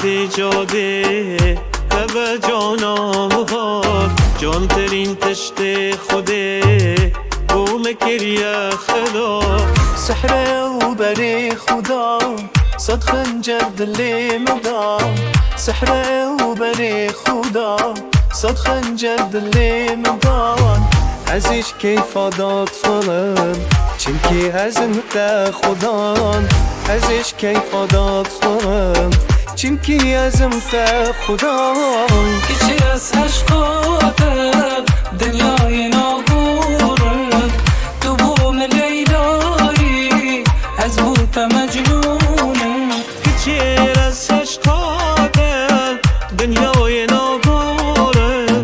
آمدی جاده به جانم باد جان ترین تشت خوده بوم گریه خدا سحر و بری خدا صد خنجر دلی مدام سحر و بری خدا صد خنجر دلی مدام ازش کیف داد فرم چنکی ازمت خدان ازش کیف داد فرم چنکی ازمت خدان کچی از عشقاتم دنیای ناگورم تو بوم لیلایی از بوت مجنونم کچیر از عشقاتم دنیای ناگورم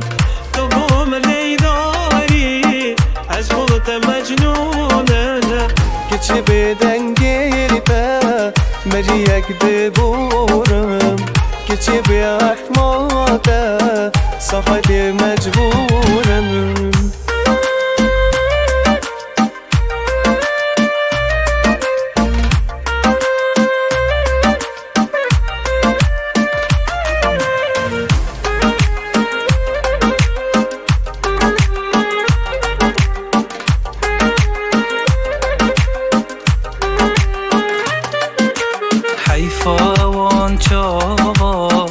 تو بوم لیداری از بوت مجنونم کچی بدنگیری به مری یک دبورم کچی به احماده صفت مجبورم حیفا وان چاوا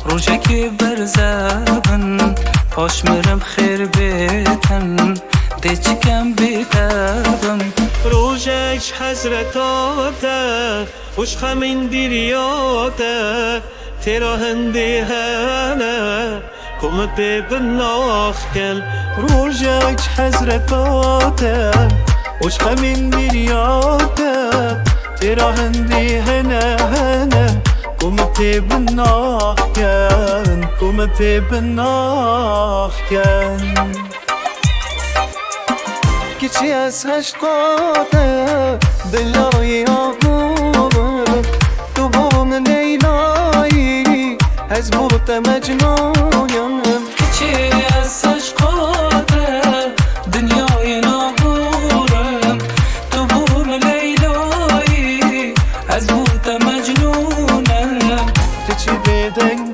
روژکی برزبن پاش مرم خیر بیتن ده چکم بیتبم روژش حضرتاته خوش خمین دیریاته تیرا هندی هنه کمت بناخ کن روژک حضرتاته خوش خمین دیریاته تیرا هندی هنه هنه کمت بناخ کن کمت بناخ کن کچی از عشقاته دلای آبورم تو بوم لیلایی از بوت مجنونم کچی از عشقاتم دنیای ناگورم تو بوم لیلایی از بوت مجنونم کچی بدنگ